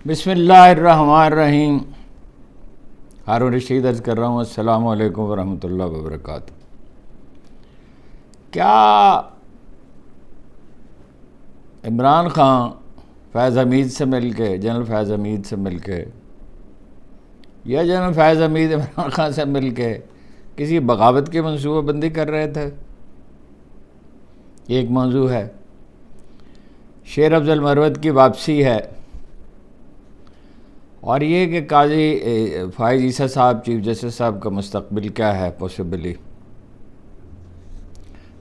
بسم اللہ الرحمن الرحیم۔ ہارون رشید عرض کر رہا ہوں، السلام علیکم ورحمۃ اللہ وبرکاتہ۔ کیا عمران خان فیض حمید سے مل کے، جنرل فیض حمید سے مل کے، یا جنرل فیض حمید عمران خان سے مل کے کسی بغاوت کی منصوبہ بندی کر رہے تھے؟ ایک موضوع ہے۔ شیر افضل مروت کی واپسی ہے، اور یہ کہ قاضی فائز عیسیٰ صاحب، چیف جسٹس صاحب کا مستقبل کیا ہے پاسبلی۔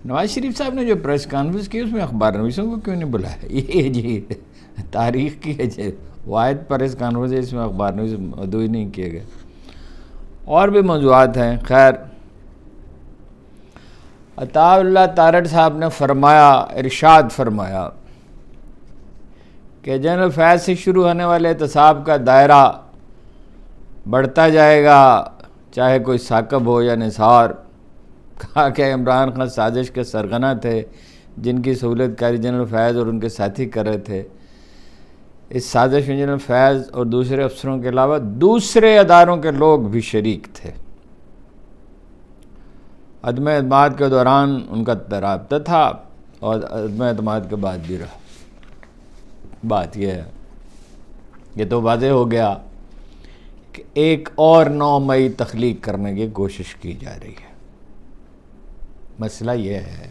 نواز شریف صاحب نے جو پریس کانفرنس کی اس میں اخبار نویسوں کو کیوں نہیں بلایا؟ یہ جی تاریخ کی ہے جی واحد پریس کانفرنس ہے، اس میں اخبار نویس مدعو ہی نہیں کیے گئے۔ اور بھی موضوعات ہیں۔ خیر، عطا اللہ تارڑ صاحب نے فرمایا، ارشاد فرمایا کہ جنرل فیض سے شروع ہونے والے احتساب کا دائرہ بڑھتا جائے گا، چاہے کوئی ثاقب ہو یا نثار۔ کہا کہ عمران خان سازش کے سرغنہ تھے، جن کی سہولت کاری جنرل فیض اور ان کے ساتھی کر رہے تھے۔ اس سازش میں جنرل فیض اور دوسرے افسروں کے علاوہ دوسرے اداروں کے لوگ بھی شریک تھے۔ عدم اعتماد کے دوران ان کا رابطہ تھا اور عدم اعتماد کے بعد بھی رہا۔ بات یہ ہے، یہ تو واضح ہو گیا کہ ایک اور 9 مئی تخلیق کرنے کی کوشش کی جا رہی ہے۔ مسئلہ یہ ہے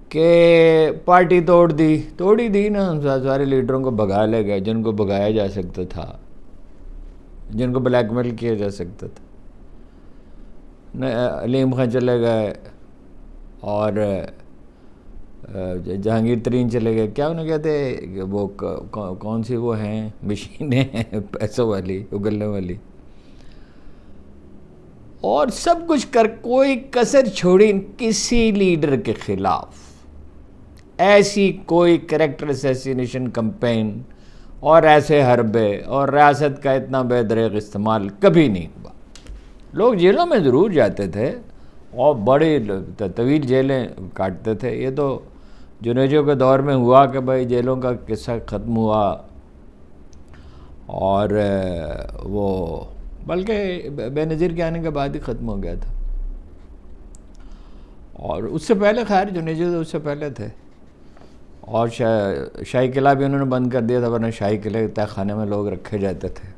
کہ پارٹی توڑ ہی دی نا، سارے لیڈروں کو بھگا لے گئے جن کو بھگایا جا سکتا تھا، جن کو بلیک میل کیا جا سکتا تھا۔ علیم خان چلے گئے اور جہانگیر ترین چلے گئے۔ کیا انہیں کہتے ہیں وہ کون سی وہ ہیں مشینیں ہیں پیسوں والی، اگلنے والی، اور سب کچھ کر کوئی کسر چھوڑی کسی لیڈر کے خلاف۔ ایسی کوئی کریکٹر اسیسینیشن کمپین اور ایسے حربے اور ریاست کا اتنا بے دریغ استعمال کبھی نہیں ہوا۔ لوگ جیلوں میں ضرور جاتے تھے اور بڑی طویل جیلیں کاٹتے تھے۔ یہ تو جنیجو کے دور میں ہوا کہ بھائی جیلوں کا قصہ ختم ہوا، اور وہ بلکہ بے نظیر کے آنے کے بعد ہی ختم ہو گیا تھا۔ اور اس سے پہلے خیر جنیجو تو اس سے پہلے تھے، اور شاہی قلعہ بھی انہوں نے بند کر دیا تھا، ورنہ شاہی قلعے کے تہہ خانے میں لوگ رکھے جاتے تھے۔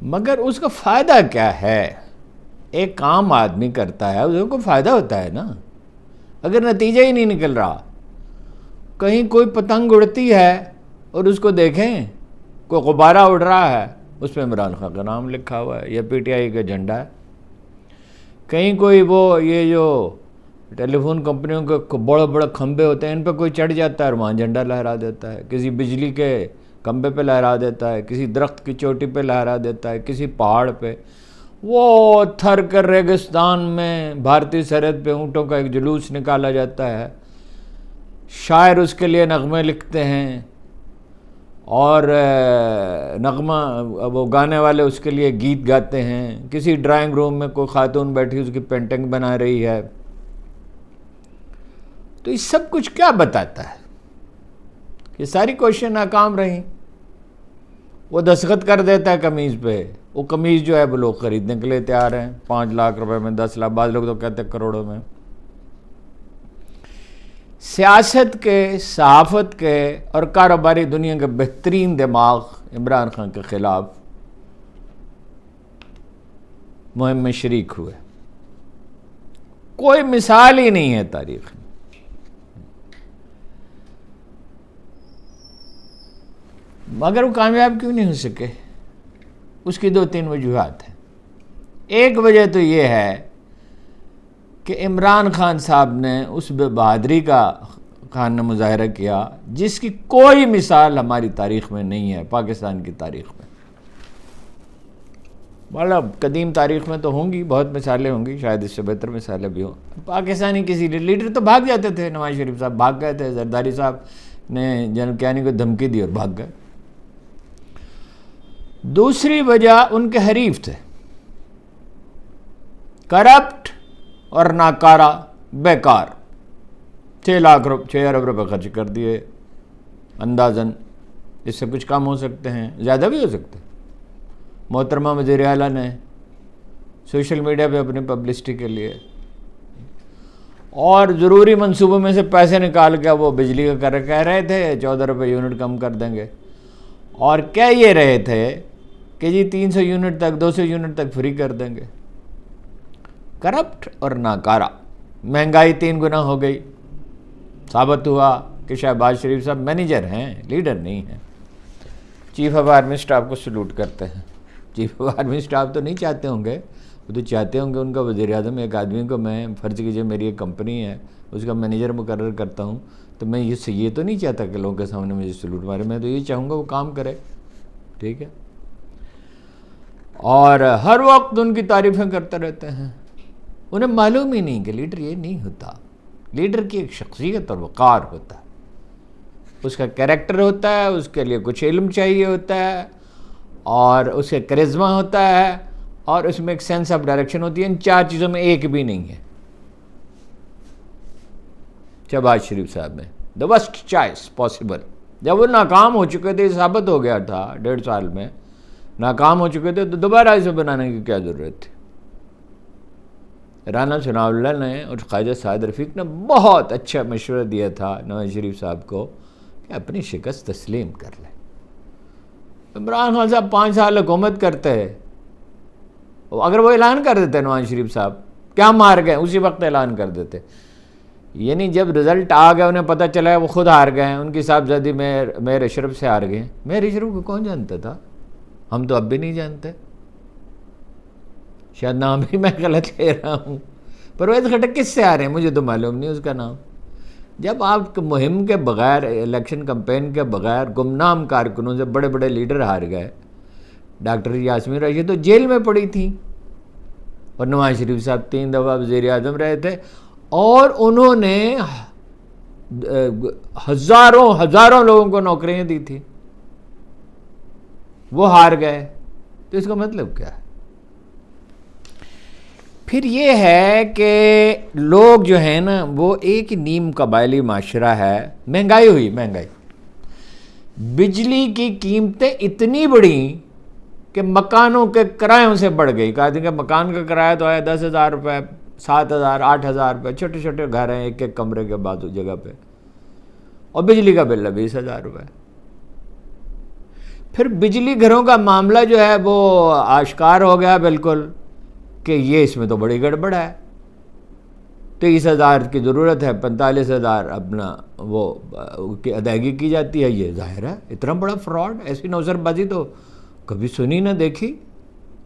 مگر اس کا فائدہ کیا ہے؟ ایک عام آدمی کرتا ہے، اس کو فائدہ ہوتا ہے نا۔ اگر نتیجہ ہی نہیں نکل رہا، کہیں کوئی پتنگ اڑتی ہے اور اس کو دیکھیں کوئی غبارہ اڑ رہا ہے، اس پہ عمران خان کا نام لکھا ہوا ہے یا پی ٹی آئی کا جھنڈا ہے۔ کہیں کوئی وہ یہ جو ٹیلی فون کمپنیوں کے بڑے بڑے کھمبے ہوتے ہیں، ان پہ کوئی چڑھ جاتا ہے اور وہاں جھنڈا لہرا دیتا ہے، کسی بجلی کے کھمبے پہ لہرا دیتا ہے، کسی درخت کی چوٹی پہ لہرا دیتا ہے، کسی پہاڑ پہ۔ وہ تھر کر ریگستان میں بھارتی سرحد پہ اونٹوں کا ایک جلوس نکالا جاتا ہے، شاعر اس کے لیے نغمے لکھتے ہیں، اور نغمہ وہ گانے والے اس کے لیے گیت گاتے ہیں، کسی ڈرائنگ روم میں کوئی خاتون بیٹھی اس کی پینٹنگ بنا رہی ہے۔ تو یہ سب کچھ کیا بتاتا ہے؟ یہ ساری کوششیں ناکام رہیں۔ وہ دستخط کر دیتا ہے قمیض پہ، وہ قمیض جو ہے وہ لوگ خریدنے کے لیے تیار ہیں، 5 لاکھ روپے میں، 10 لاکھ، بعض لوگ تو کہتے ہیں کروڑوں میں۔ سیاست کے، صحافت کے اور کاروباری دنیا کے بہترین دماغ عمران خان کے خلاف مہم میں شریک ہوئے۔ کوئی مثال ہی نہیں ہے تاریخ میں۔ مگر وہ کامیاب کیوں نہیں ہو سکے؟ اس کی 2-3 وجوہات ہیں۔ ایک وجہ تو یہ ہے کہ عمران خان صاحب نے اس بہادری کا خان نے مظاہرہ کیا جس کی کوئی مثال ہماری تاریخ میں نہیں ہے، پاکستان کی تاریخ میں۔ مطلب قدیم تاریخ میں تو ہوں گی، بہت مثالیں ہوں گی، شاید اس سے بہتر مثالیں بھی ہوں۔ پاکستانی کسی لیڈر تو بھاگ جاتے تھے، نواز شریف صاحب بھاگ گئے تھے، زرداری صاحب نے جنرل کیانی کو دھمکی دی اور بھاگ گئے۔ دوسری وجہ ان کے حریف تھے، کرپٹ اور ناکارہ، بیکار، 6 ارب روپے خرچ کر دیے اندازاً. اس سے کچھ کم ہو سکتے ہیں، زیادہ بھی ہو سکتے ہیں. محترمہ وزیر اعلیٰ نے سوشل میڈیا پہ اپنی پبلسٹی کے لیے اور ضروری منصوبوں میں سے پیسے نکال کے وہ بجلی کا کہہ رہے تھے 14 روپے یونٹ کم کر دیں گے، اور کہہ یہ رہے تھے کہ جی 300 یونٹ تک 200 یونٹ تک فری کر دیں گے. کرپٹ اور ناکارہ. مہنگائی 3 گنا ہو گئی. ثابت ہوا کہ شہباز شریف صاحب مینیجر ہیں، لیڈر نہیں ہیں. چیف آف آرمی اسٹاف کو سلوٹ کرتے ہیں. چیف آف آرمی اسٹاف تو نہیں چاہتے ہوں گے، وہ تو چاہتے ہوں گے ان کا وزیر اعظم ایک آدمی کو، میں فرض کیجئے میری ایک کمپنی ہے اس کا مینیجر مقرر کرتا ہوں، تو میں یہ تو نہیں چاہتا کہ لوگوں کے سامنے مجھے سلوٹ مارے. میں تو یہ چاہوں گا وہ کام کرے. ٹھیک ہے. اور ہر وقت ان کی تعریفیں کرتے رہتے ہیں. انہیں معلوم ہی نہیں کہ لیڈر یہ نہیں ہوتا. لیڈر کی ایک شخصیت اور وقار ہوتا ہے، اس کا کیریکٹر ہوتا ہے، اس کے لیے کچھ علم چاہیے ہوتا ہے، اور اس کے کرزما ہوتا ہے، اور اس میں ایک سینس آف ڈائریکشن ہوتی ہے. ان 4 چیزوں میں ایک بھی نہیں ہے شہباز شریف صاحب میں. The worst choice possible. جب وہ ناکام ہو چکے تھے، ثابت ہو گیا تھا 1.5 سال میں ناکام ہو چکے تھے، تو دوبارہ اسے بنانے کی کیا ضرورت تھی. رانا ثناء اللہ نے اور خواجہ سعد رفیق نے بہت اچھا مشورہ دیا تھا نواز شریف صاحب کو کہ اپنی شکست تسلیم کر لیں. عمران خان صاحب 5 سال حکومت کرتے، اگر وہ اعلان کر دیتے نواز شریف صاحب کیا مار گئے، اسی وقت اعلان کر دیتے. یعنی جب رزلٹ آ گیا، انہیں پتہ چلا ہے وہ خود ہار گئے ہیں، ان کی صاحبزادی مہر اشرف سے ہار گئے. مہر اشرف کو کون جانتا تھا؟ ہم تو اب بھی نہیں جانتے. شاید نام ہی میں غلط لے رہا ہوں. پرویز خٹک کس سے آ رہے ہیں مجھے تو معلوم نہیں اس کا نام. جب آپ مہم کے بغیر، الیکشن کمپین کے بغیر گمنام کارکنوں سے بڑے بڑے لیڈر ہار گئے. ڈاکٹر یاسمین رشید تو جیل میں پڑی تھیں، اور نواز شریف صاحب 3 دفعہ وزیر اعظم رہے تھے، اور انہوں نے ہزاروں لوگوں کو نوکریاں دی تھی. وہ ہار گئے. تو اس کا مطلب کیا ہے؟ پھر یہ ہے کہ لوگ جو ہیں نا، وہ ایک نیم قبائلی معاشرہ ہے. مہنگائی ہوئی، بجلی کی قیمتیں اتنی بڑھی کہ مکانوں کے کرایوں سے بڑھ گئی. کہا کہ مکان کا کرایہ تو ہے 10,000 روپے، 7,000، 8,000 روپے. چھوٹے چھوٹے گھر ہیں، ایک کمرے کے بعد جگہ پہ، اور بجلی کا بل ہے 20,000 روپے. پھر بجلی گھروں کا معاملہ جو ہے وہ آشکار ہو گیا بالکل کہ یہ اس میں تو بڑی گڑبڑ ہے. 23,000 کی ضرورت ہے، 45,000 اپنا وہ کی ادائیگی کی جاتی ہے. یہ ظاہر ہے اتنا بڑا فراڈ، ایسی نوسر بازی تو کبھی سنی نہ دیکھی.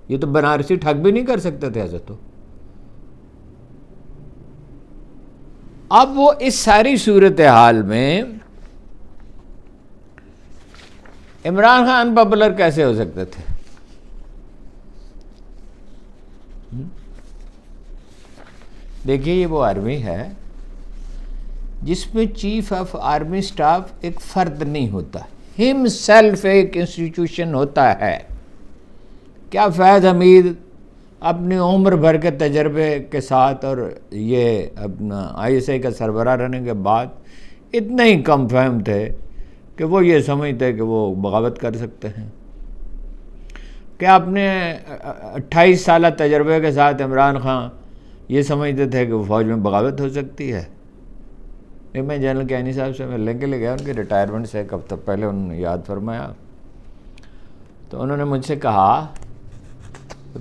یہ تو بنارسی ٹھگ بھی نہیں کر سکتے تھے ایسا. تو اب وہ اس ساری صورتحال میں عمران خان پاپولر کیسے ہو سکتے تھے؟ دیکھیے، یہ وہ آرمی ہے جس میں چیف آف آرمی اسٹاف ایک فرد نہیں ہوتا، ہم سیلف ایک انسٹیٹیوشن ہوتا ہے. کیا فیض حمید اپنی عمر بھر کے تجربے کے ساتھ اور یہ اپنا ISI کا سربراہ رہنے کے بعد اتنے ہی کم فہم تھے کہ وہ یہ سمجھتے کہ وہ بغاوت کر سکتے ہیں؟ کیا اپنے 28 سالہ تجربے کے ساتھ عمران خان یہ سمجھتے تھے کہ وہ فوج میں بغاوت ہو سکتی ہے؟ میں جنرل کینی صاحب سے ملنے کے لیے گیا، ان کے ریٹائرمنٹ سے ایک ہفتہ پہلے انہوں نے یاد فرمایا. تو انہوں نے مجھ سے کہا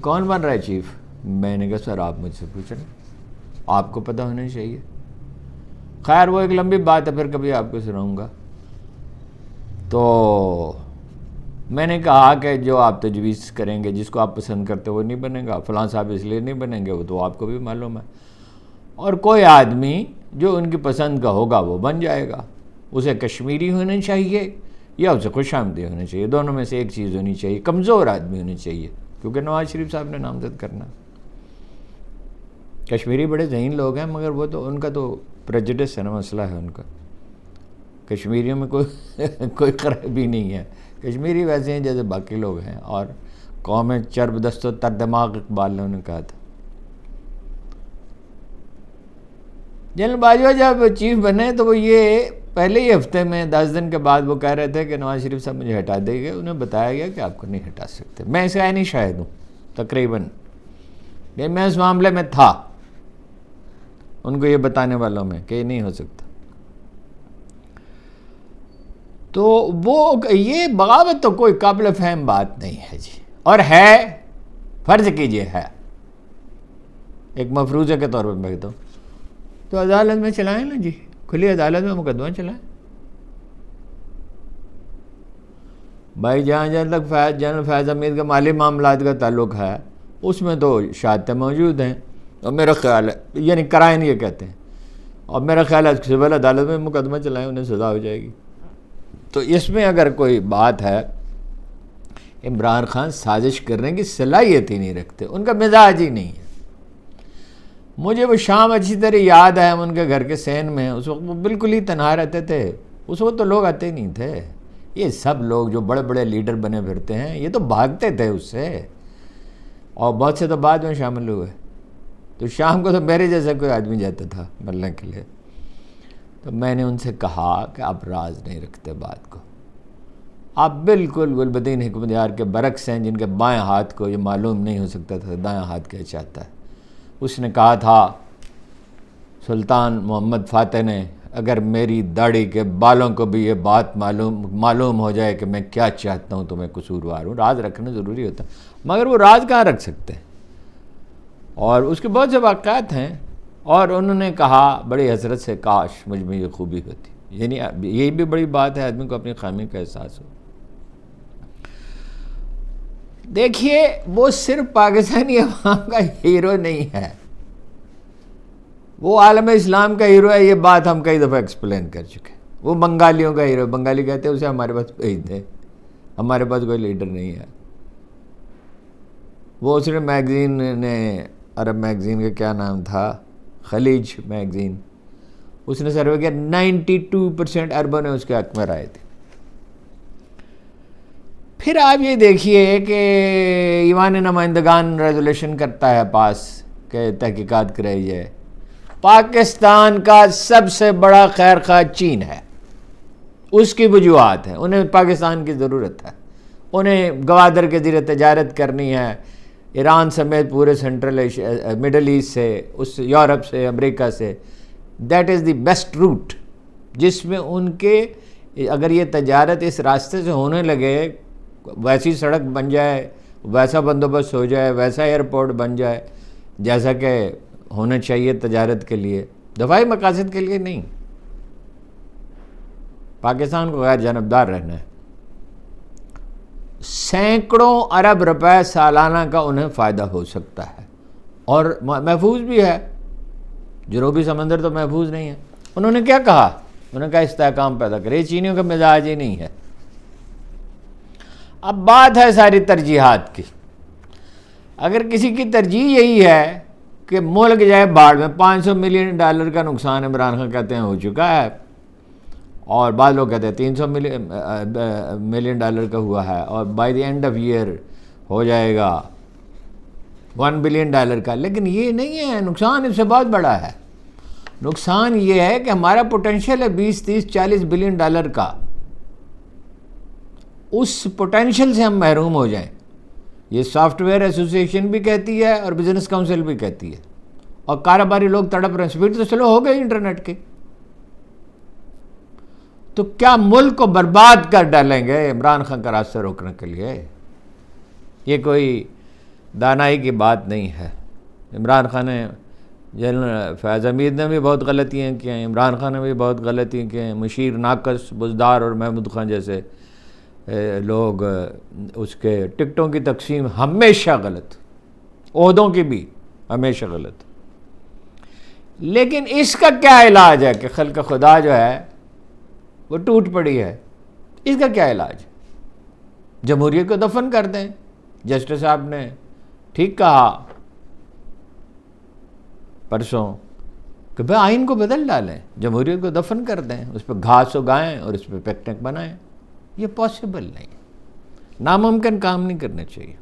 کون بن رہا ہے چیف؟ میں نے کہا سر آپ مجھ سے پوچھ رہے ہیں، آپ کو پتہ ہونا چاہیے. خیر وہ ایک لمبی بات ہے، پھر کبھی آپ کو سناؤں گا. تو میں نے کہا کہ جو آپ تجویز کریں گے، جس کو آپ پسند کرتے وہ نہیں بنے گا، فلاں صاحب اس لیے نہیں بنیں گے، وہ تو آپ کو بھی معلوم ہے، اور کوئی آدمی جو ان کی پسند کا ہوگا وہ بن جائے گا. اسے کشمیری ہونا چاہیے یا اسے خوش آمدید ہونا چاہیے، دونوں میں سے ایک چیز ہونی چاہیے. کمزور آدمی ہونا چاہیے، کیونکہ نواز شریف صاحب نے نامزد کرنا. کشمیری بڑے ذہین لوگ ہیں، مگر وہ تو ان کا تو پریجڈس ہے نا، مسئلہ ہے ان کا. کشمیریوں میں کوئی خرابی نہیں ہے. کشمیری ویسے ہیں جیسے باقی لوگ ہیں، اور قوم چرب دست و تر دماغ اقبال نے انہیں کہا تھا. جنرل باجوہ جب چیف بنے تو وہ یہ پہلے ہی ہفتے میں 10 دن کے بعد وہ کہہ رہے تھے کہ نواز شریف صاحب مجھے ہٹا دیں گے. انہیں بتایا گیا کہ آپ کو نہیں ہٹا سکتے. میں اس کا عینی شاہد ہوں تقریباً، میں اس معاملے میں تھا ان کو یہ بتانے والوں میں کہ یہ نہیں ہو سکتا. تو وہ یہ بغاوت تو کوئی قابل فہم بات نہیں ہے جی، اور ہے، فرض کیجئے ہے، ایک مفروضے کے طور پر میں کہتا ہوں، تو عدالت میں چلائیں نا جی، کھلی عدالت میں مقدمہ چلائیں. بھائی جہاں تک جنرل فیض حمید کے مالی معاملات کا تعلق ہے اس میں تو شہادتیں موجود ہیں، اور میرا خیال ہے یعنی کرائن یہ کہتے ہیں، اور میرا خیال ہے سول عدالت میں مقدمہ چلائیں، انہیں سزا ہو جائے گی. تو اس میں اگر کوئی بات ہے، عمران خان سازش کرنے کی صلاحیت ہی نہیں رکھتے، ان کا مزاج ہی نہیں ہے. مجھے وہ شام اچھی طرح یاد ہے، ہم ان کے گھر کے سین میں، اس وقت وہ بالکل ہی تنہا رہتے تھے. اس وقت تو لوگ آتے ہی نہیں تھے. یہ سب لوگ جو بڑے بڑے لیڈر بنے پھرتے ہیں یہ تو بھاگتے تھے اس سے، اور بہت سے تو بعد میں شامل ہوئے. تو شام کو تو میرے جیسا کوئی آدمی جاتا تھا ملنے کے لیے. تو میں نے ان سے کہا کہ آپ راز نہیں رکھتے بات کو، آپ بالکل گلبدین حکمتیار کے برعکس ہیں جن کے بائیں ہاتھ کو یہ معلوم نہیں ہو سکتا تھا دائیں ہاتھ کیا چاہتا ہے. اس نے کہا تھا سلطان محمد فاتح نے، اگر میری داڑھی کے بالوں کو بھی یہ بات معلوم ہو جائے کہ میں کیا چاہتا ہوں تو میں قصوروار ہوں. راز رکھنا ضروری ہوتا ہے، مگر وہ راز کہاں رکھ سکتے ہیں. اور اس کے بہت سے واقعات ہیں. اور انہوں نے کہا بڑی حسرت سے، کاش مجھ میں یہ خوبی ہوتی. یعنی یہی بھی بڑی بات ہے آدمی کو اپنی خامی کا احساس ہو. دیکھیے وہ صرف پاکستانی عوام کا ہیرو نہیں ہے، وہ عالم اسلام کا ہیرو ہے. یہ بات ہم کئی دفعہ ایکسپلین کر چکے. وہ بنگالیوں کا ہیرو، بنگالی کہتے ہیں اسے ہمارے پاس بھیج دیں، ہمارے پاس کوئی لیڈر نہیں ہے. وہ اس نے میگزین نے، عرب میگزین کا کیا نام تھا، خلیج میگزین، اس نے سروے کیا 92% اربوں نے اس کے حق میں رائے تھی. پھر آپ یہ دیکھیے کہ ایوان نمائندگان ریزولوشن کرتا ہے پاس کہ تحقیقات کرائی جائے. پاکستان کا سب سے بڑا خیر خواہ چین ہے، اس کی وجوہات ہیں، انہیں پاکستان کی ضرورت ہے، انہیں گوادر کے ذریعے تجارت کرنی ہے ایران سمیت پورے سینٹرل ایشیا، مڈل ایسٹ سے، اس یورپ سے، امریکہ سے. That is the best route جس میں ان کے اگر یہ تجارت اس راستے سے ہونے لگے، ویسی سڑک بن جائے، ویسا بندوبست ہو جائے، ویسا ایئرپورٹ بن جائے جیسا کہ ہونا چاہیے تجارت کے لیے، دفاعی مقاصد کے لیے نہیں. پاکستان کو غیر جانبدار رہنا ہے. سینکڑوں ارب روپے سالانہ کا انہیں فائدہ ہو سکتا ہے، اور محفوظ بھی ہے. جنوبی سمندر تو محفوظ نہیں ہے. انہوں نے کیا کہا؟ انہوں نے کہا استحکام پیدا کرے. یہ چینیوں کا مزاج ہی نہیں ہے. اب بات ہے ساری ترجیحات کی. اگر کسی کی ترجیح یہی ہے کہ ملک جائے باڑ میں، $500 ملین کا نقصان عمران خان کہتے ہیں ہو چکا ہے، اور بعض لوگ کہتے ہیں $300 ملین کا ہوا ہے، اور by the end of year ہو جائے گا $1 بلین کا. لیکن یہ نہیں ہے، نقصان اس سے بہت بڑا ہے. نقصان یہ ہے کہ ہمارا پوٹینشیل ہے 20, 30, $40 بلین کا. اس پوٹینشیل سے ہم محروم ہو جائیں. یہ سافٹ ویئر ایسوسی ایشن بھی کہتی ہے اور بزنس کاؤنسل بھی کہتی ہے، اور کاروباری لوگ تڑپ رہے ہیں. سپیڈ تو چلو ہو گئی انٹرنیٹ کی، تو کیا ملک کو برباد کر ڈالیں گے عمران خان کا راستہ روکنے کے لیے؟ یہ کوئی دانائی کی بات نہیں ہے. عمران خان نے، جنرل فیض حمید نے بھی بہت غلطیاں کی ہیں، عمران خان نے بھی بہت غلطیاں کی ہیں. مشیر ناقص، بزدار اور محمود خان جیسے لوگ، اس کے ٹکٹوں کی تقسیم ہمیشہ غلط، عہدوں کی بھی ہمیشہ غلط. لیکن اس کا کیا علاج ہے کہ خلق خدا جو ہے وہ ٹوٹ پڑی ہے؟ اس کا کیا علاج؟ جمہوریت کو دفن کر دیں. جسٹس صاحب نے ٹھیک کہا پرسوں کہ بھائی آئین کو بدل ڈالیں، جمہوریت کو دفن کر دیں، اس پہ گھاس اگائیں اور اس پہ پکنک بنائیں. یہ پاسبل نہیں، ناممکن کام نہیں کرنا چاہیے.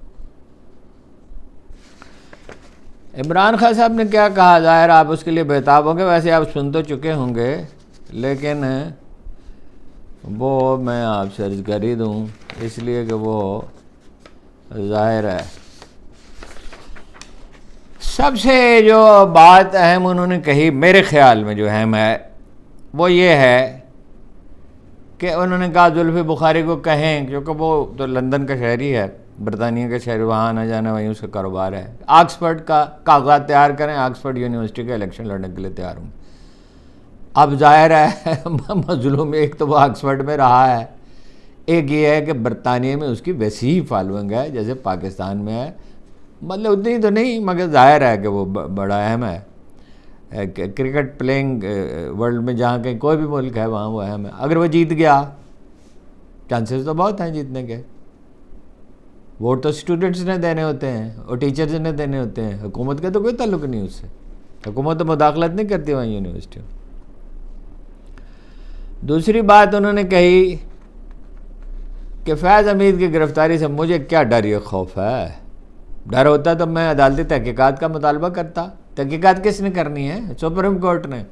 عمران خان صاحب نے کیا کہا ظاہر آپ اس کے لیے بےتاب ہوں گے، ویسے آپ سن تو چکے ہوں گے، لیکن وہ میں آپ سے عرض کر ہی دوں اس لیے کہ وہ ظاہر ہے۔ سب سے جو بات اہم انہوں نے کہی میرے خیال میں جو اہم ہے وہ یہ ہے کہ انہوں نے کہا زلفی بخاری کو کہیں، کیونکہ وہ تو لندن کا شہری ہے، برطانیہ کا شہری، وہاں آنا جانا وہیں اس کا کاروبار ہے، آکسفورڈ کا کاغذات تیار کریں، آکسفورڈ یونیورسٹی کا الیکشن لڑنے کے لیے تیار ہوں۔ اب ظاہر ہے مظلوم ایک تو وہ آکسفورڈ میں رہا ہے، ایک یہ ہے کہ برطانیہ میں اس کی وسیع فالوئنگ ہے جیسے پاکستان میں ہے، مطلب اتنی تو نہیں مگر ظاہر ہے کہ وہ بڑا اہم ہے، کرکٹ پلینگ ورلڈ میں جہاں کہیں کوئی بھی ملک ہے وہاں وہ اہم ہے۔ اگر وہ جیت گیا، چانسز تو بہت ہیں جیتنے کے، ووٹ تو اسٹوڈنٹس نے دینے ہوتے ہیں اور ٹیچرز نے دینے ہوتے ہیں، حکومت کا تو کوئی تعلق نہیں اس سے، حکومت تو مداخلت نہیں کرتی وہاں یونیورسٹیوں۔ دوسری بات انہوں نے کہی کہ فیض حمید کی گرفتاری سے مجھے کیا ڈر یا خوف ہے، ڈر ہوتا تو میں عدالتی تحقیقات کا مطالبہ کرتا۔ تحقیقات کس نے کرنی ہے؟ سپریم کورٹ نے۔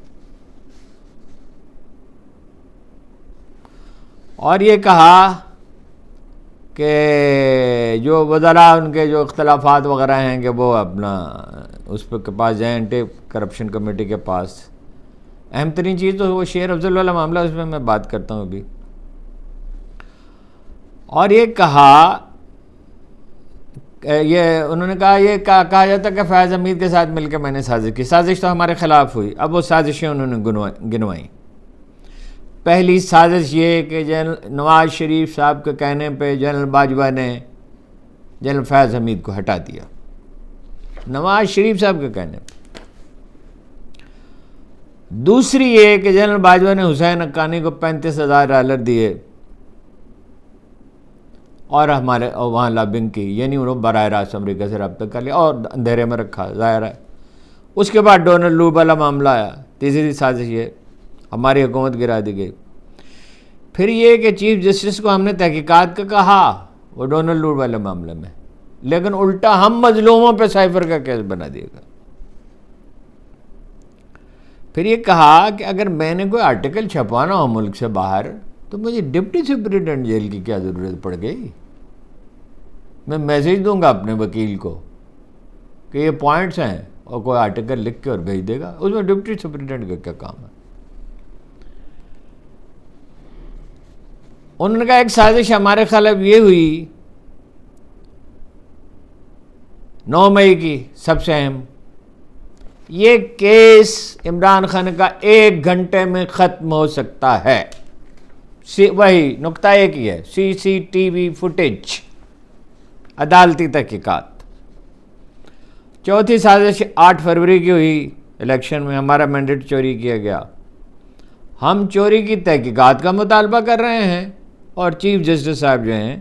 اور یہ کہا کہ جو وزراء ان کے جو اختلافات وغیرہ ہیں کہ وہ اپنا اس کے پاس جائیں، اینٹی کرپشن کمیٹی کے پاس۔ اہم ترین چیز تو وہ شیر افضل والا معاملہ، اس میں بات کرتا ہوں ابھی۔ اور یہ کہا انہوں نے کہا یہ کہا جاتا کہ فیض حمید کے ساتھ مل کے میں نے سازش کی، سازش تو ہمارے خلاف ہوئی۔ اب وہ سازشیں انہوں نے گنوائیں۔ پہلی سازش یہ کہ جنرل نواز شریف صاحب کے کہنے پہ جنرل باجوہ نے جنرل فیض حمید کو ہٹا دیا، نواز شریف صاحب کے کہنے پہ۔ دوسری یہ کہ جنرل باجوہ نے حسین حقانی کو $35,000 دیے اور ہمارے وہاں لابنگ کی، یعنی انہوں نے براہ راست امریکہ سے رابطہ کر لیا اور اندھیرے میں رکھا، ظاہر ہے۔ اس کے بعد ڈونلڈ لو والا معاملہ آیا، تیسری سازش یہ ہماری حکومت گرا دی گئی۔ پھر یہ کہ چیف جسٹس کو ہم نے تحقیقات کا کہا وہ ڈونلڈ لو والے معاملے میں، لیکن الٹا ہم مظلوموں پہ سائفر کا کیس بنا دیے گا۔ پھر یہ کہا کہ اگر میں نے کوئی آرٹیکل چھپوانا ہو ملک سے باہر تو مجھے ڈپٹی سپرنٹینڈنٹ جیل کی کیا ضرورت پڑ گئی؟ میں میسیج دوں گا اپنے وکیل کو کہ یہ پوائنٹس ہیں اور کوئی آرٹیکل لکھ کے اور بھیج دے گا، اس میں ڈپٹی سپرنٹینڈنٹ کا کیا کام ہے؟ انہوں نے کہا ایک سازش ہمارے خلاف یہ ہوئی 9 مئی کی، سب سے اہم یہ کیس عمران خان کا 1 گھنٹے میں ختم ہو سکتا ہے۔ وہی نقطہ ایک ہی ہے، CCTV فوٹیج، عدالتی تحقیقات۔ چوتھی سازش 8 فروری کی ہوئی، الیکشن میں ہمارا مینڈیٹ چوری کیا گیا، ہم چوری کی تحقیقات کا مطالبہ کر رہے ہیں اور چیف جسٹس صاحب جو ہیں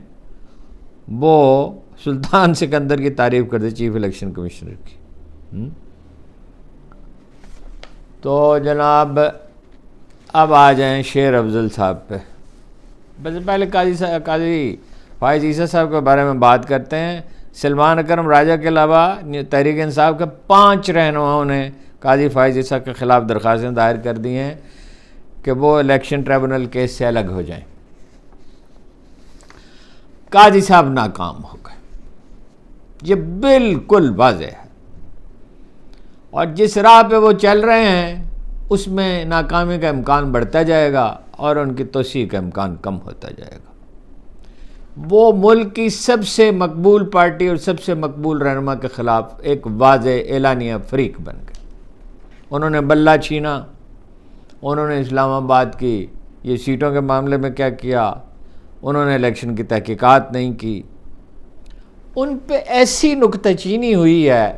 وہ سلطان سکندر کی تعریف کرتے چیف الیکشن کمشنر کی۔ تو جناب اب آ جائیں شیر افضل صاحب پہ۔ بس پہلے قاضی فائز عیسیٰ صاحب کے بارے میں بات کرتے ہیں۔ سلمان اکرم راجہ کے علاوہ تحریک انصاف کے 5 رہنماؤں نے قاضی فائز عیسیٰ کے خلاف درخواستیں دائر کر دی ہیں کہ وہ الیکشن ٹریبونل کیس سے الگ ہو جائیں۔ قاضی صاحب ناکام ہو گئے، یہ بالکل واضح ہے، اور جس راہ پہ وہ چل رہے ہیں اس میں ناکامی کا امکان بڑھتا جائے گا اور ان کی توسیع کا امکان کم ہوتا جائے گا۔ وہ ملک کی سب سے مقبول پارٹی اور سب سے مقبول رہنما کے خلاف ایک واضح اعلانیہ فریق بن گئے۔ انہوں نے بلہ چھینا، انہوں نے اسلام آباد کی یہ سیٹوں کے معاملے میں کیا کیا، انہوں نے الیکشن کی تحقیقات نہیں کی، ان پہ ایسی نکتہ چینی ہوئی ہے۔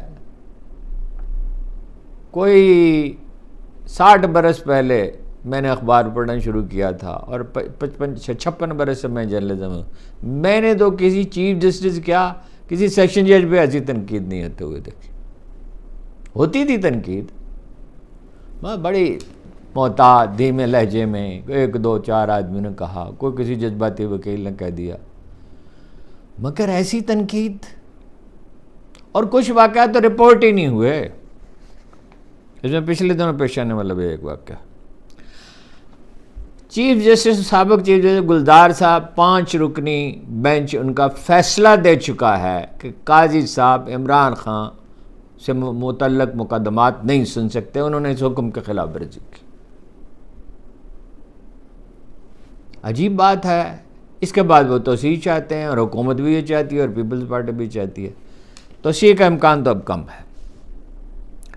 کوئی 60 برس پہلے میں نے اخبار پڑھنا شروع کیا تھا اور 56 برس سے میں جرنلزم ہوں، میں نے تو کسی چیف جسٹس کیا کسی سیشن جج پہ ایسی تنقید نہیں ہوتے ہوئے دیکھی۔ ہوتی تھی تنقید بڑی محتاط دھیمے لہجے میں، 1 2 4 آدمی نے کہا، کوئی کسی جذباتی وکیل نے کہہ دیا، مگر ایسی تنقید اور کچھ واقعات تو رپورٹ ہی نہیں ہوئے. اس میں پچھلے دنوں پیش آنے والا بھی ایک واقعہ. چیف جسٹس سابق چیف جسٹس گلزار صاحب 5 رکنی بینچ ان کا فیصلہ دے چکا ہے کہ قاضی صاحب عمران خان سے متعلق مقدمات نہیں سن سکتے. انہوں نے اس حکم کے خلاف ورزی کی. عجیب بات ہے. اس کے بعد وہ توسیع چاہتے ہیں اور حکومت بھی یہ چاہتی ہے اور پیپلز پارٹی بھی چاہتی ہے. توسیع کا امکان تو اب کم ہے.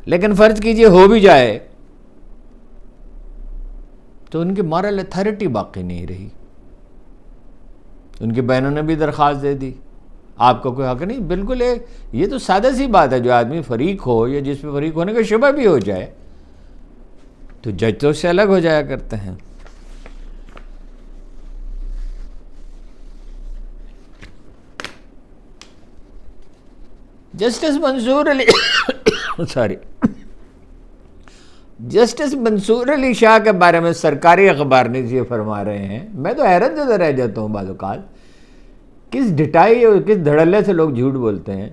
لیکن فرض کیجئے ہو بھی جائے تو ان کی مورل اتھارٹی باقی نہیں رہی. ان کی بہنوں نے بھی درخواست دے دی. آپ کو کوئی حق نہیں. بالکل یہ تو سادہ سی بات ہے. جو آدمی فریق ہو یا جس پہ فریق ہونے کا شبہ بھی ہو جائے تو جج تو اس سے الگ ہو جایا کرتے ہیں. جسٹس منصور علی شاہ کے بارے میں سرکاری اخبار نے یہ فرما رہے ہیں. میں تو حیرت زدہ رہ جاتا ہوں بعض اوقات کس ڈٹائی اور کس دھڑلے سے لوگ جھوٹ بولتے ہیں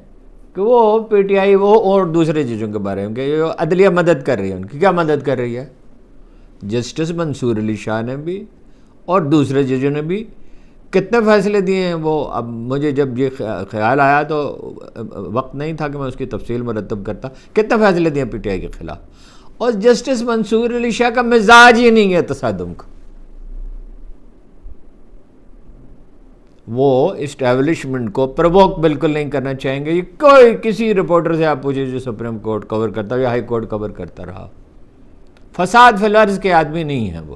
کہ وہ پی ٹی آئی وہ اور دوسرے چیزوں کے بارے میں کہ یہ عدلیہ مدد کر رہی ہے. ان کی کیا مدد کر رہی ہے؟ جسٹس منصور علی شاہ نے بھی اور دوسرے ججوں نے بھی کتنے فیصلے دیے ہیں. وہ اب مجھے جب یہ خیال آیا تو وقت نہیں تھا کہ میں اس کی تفصیل مرتب کرتا. کتنے فیصلے دیے پی ٹی آئی کے خلاف. اور جسٹس منصور علی شاہ کا مزاج ہی نہیں ہے تصادم کا. وہ اسٹیبلشمنٹ کو پرووک بالکل نہیں کرنا چاہیں گے. یہ کوئی کسی رپورٹر سے آپ پوچھیں جو سپریم کورٹ کور کرتا یا ہائی کورٹ کور کرتا رہا. فساد فی الارض کے آدمی نہیں ہیں وہ.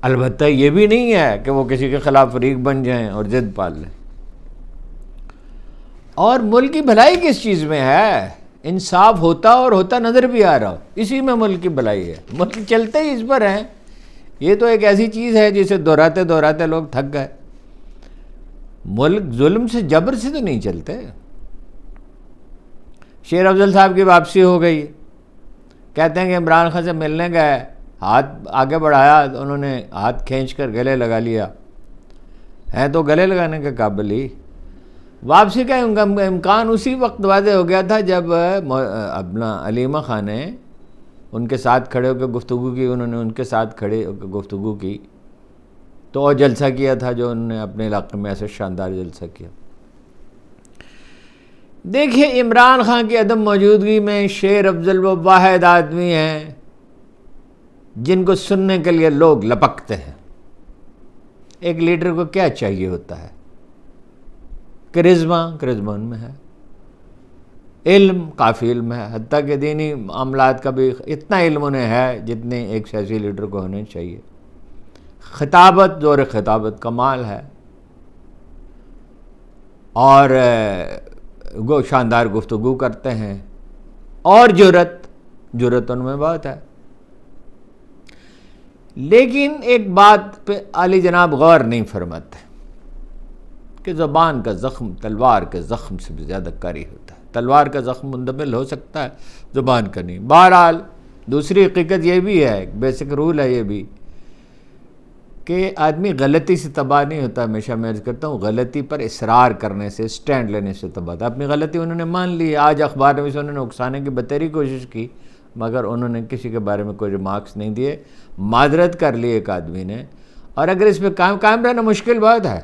البتہ یہ بھی نہیں ہے کہ وہ کسی کے خلاف فریق بن جائیں اور ضد پال لیں. اور ملک کی بھلائی کس چیز میں ہے؟ انصاف ہوتا اور ہوتا نظر بھی آ رہا ہو, اسی میں ملک کی بھلائی ہے. ملک چلتے ہی اس پر ہیں. یہ تو ایک ایسی چیز ہے جسے دہراتے دہراتے لوگ تھک گئے. ملک ظلم سے جبر سے تو نہیں چلتے. شیر افضل صاحب کی واپسی ہو گئی. کہتے ہیں کہ عمران خان سے ملنے گئے, ہاتھ آگے بڑھایا, انہوں نے ہاتھ کھینچ کر گلے لگا لیا. ہیں تو گلے لگانے کے قابل ہی. واپسی کا امکان اسی وقت واضح ہو گیا تھا جب اپنا علیمہ خان نے ان کے ساتھ کھڑے ہو کے گفتگو کی. انہوں نے ان کے ساتھ کھڑے ہو کے گفتگو کی تو اور جلسہ کیا تھا جو انہوں نے اپنے علاقے میں ایسے شاندار جلسہ کیا. دیکھیے عمران خان کی عدم موجودگی میں شیر افضل وہ واحد آدمی ہیں جن کو سننے کے لیے لوگ لپکتے ہیں. ایک لیڈر کو کیا چاہیے ہوتا ہے؟ کرزما ان میں ہے. علم کافی علم ہے. حتیٰ کہ دینی معاملات کا بھی اتنا علم انہیں ہے جتنے ایک سیاسی لیڈر کو ہونے چاہیے. خطابت زور خطابت کمال ہے اور وہ شاندار گفتگو کرتے ہیں. اور جرت ان میں بہت ہے. لیکن ایک بات پہ عالی جناب غور نہیں فرماتے کہ زبان کا زخم تلوار کے زخم سے بھی زیادہ کاری ہوتا ہے. تلوار کا زخم مندمل ہو سکتا ہے, زبان کا نہیں. بہرحال دوسری حقیقت یہ بھی ہے, بیسک رول ہے یہ بھی, کہ آدمی غلطی سے تباہ نہیں ہوتا. ہمیشہ میں عرض کرتا ہوں غلطی پر اصرار کرنے سے, سٹینڈ لینے سے تباہ ہوتا. اپنی غلطی انہوں نے مان لی. آج اخبار میں سے انہوں نے اکسانے کی بتیری کوشش کی مگر انہوں نے کسی کے بارے میں کوئی ریمارکس نہیں دیے. معذرت کر لی ایک آدمی نے. اور اگر اس پہ قائم رہنا مشکل بات ہے.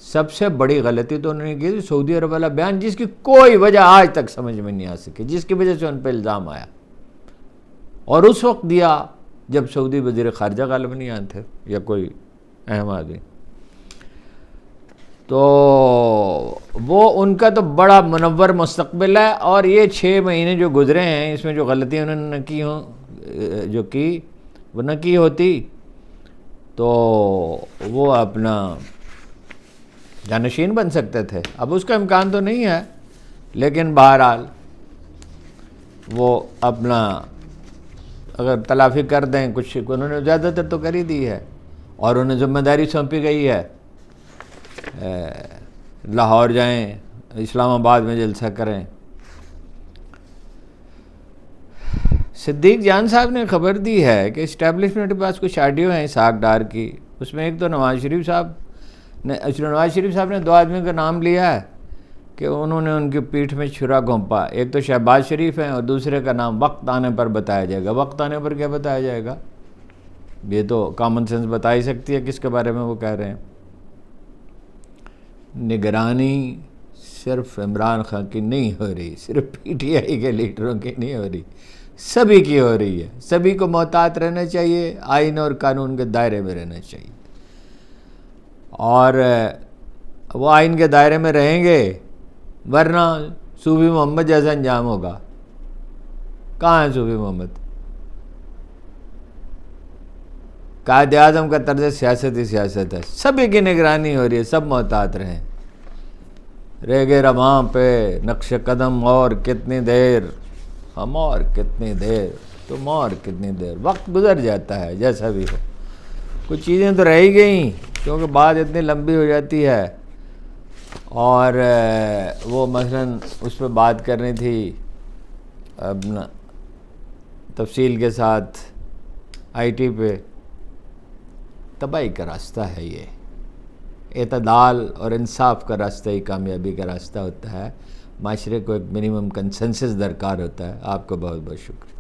سب سے بڑی غلطی تو انہوں نے کی تھی سعودی عرب والا بیان, جس کی کوئی وجہ آج تک سمجھ میں نہیں آ سکی, جس کی وجہ سے ان پہ الزام آیا. اور اس وقت دیا جب سعودی وزیر خارجہ غالب نہیں آئے تھے یا کوئی اہم آدمی. تو وہ ان کا تو بڑا منور مستقبل ہے. اور یہ 6 مہینے جو گزرے ہیں اس میں جو غلطیاں انہوں نے کی ہوں جو کی وہ نہ کی ہوتی تو وہ اپنا جانشین بن سکتے تھے. اب اس کا امکان تو نہیں ہے, لیکن بہرحال وہ اپنا اگر تلافی کر دیں کچھ, انہوں نے زیادہ تر تو کر ہی دی ہے. اور انہیں ذمہ داری سونپی گئی ہے لاہور جائیں, اسلام آباد میں جلسہ کریں. صدیق جان صاحب نے خبر دی ہے کہ اسٹیبلشمنٹ کے پاس کچھ آڈیو ہیں اسحاق ڈار کی. اس میں ایک تو نواز شریف صاحب نواز شریف صاحب نے 2 آدمیوں کا نام لیا ہے کہ انہوں نے ان کی پیٹھ میں چھرا گھونپا. ایک تو شہباز شریف ہیں اور دوسرے کا نام وقت آنے پر بتایا جائے گا. وقت آنے پر کیا بتایا جائے گا؟ یہ تو کامن سینس بتا ہی سکتی ہے کس کے بارے میں وہ کہہ رہے ہیں. نگرانی صرف عمران خان کی نہیں ہو رہی، صرف پی ٹی آئی کے لیڈروں کی نہیں ہو رہی، سبھی کی ہو رہی ہے. سبھی کو محتاط رہنا چاہیے، آئین اور قانون کے دائرے میں رہنا چاہیے. اور وہ آئین کے دائرے میں رہیں گے، ورنہ صوفی محمد جیسا انجام ہوگا. کہاں ہے صوفی محمد؟ قائد اعظم کا طرز سیاست ہی سیاست ہے. سبھی کی نگرانی ہو رہی ہے، سب محتاط رہیں. رہ گے رواں پہ نقش قدم اور کتنی دیر، ہم اور کتنی دیر، تم اور کتنی دیر. وقت گزر جاتا ہے جیسا بھی ہو. کچھ چیزیں تو رہ ہی گئیں کیونکہ بات اتنی لمبی ہو جاتی ہے. اور وہ مثلاً اس پہ بات کرنی تھی اپنا تفصیل کے ساتھ آئی ٹی پہ. تباہی کا راستہ ہے یہ. اعتدال اور انصاف کا راستہ ہی کامیابی کا راستہ ہوتا ہے. معاشرے کو ایک منیمم کنسنسس درکار ہوتا ہے. آپ کو بہت بہت شکریہ.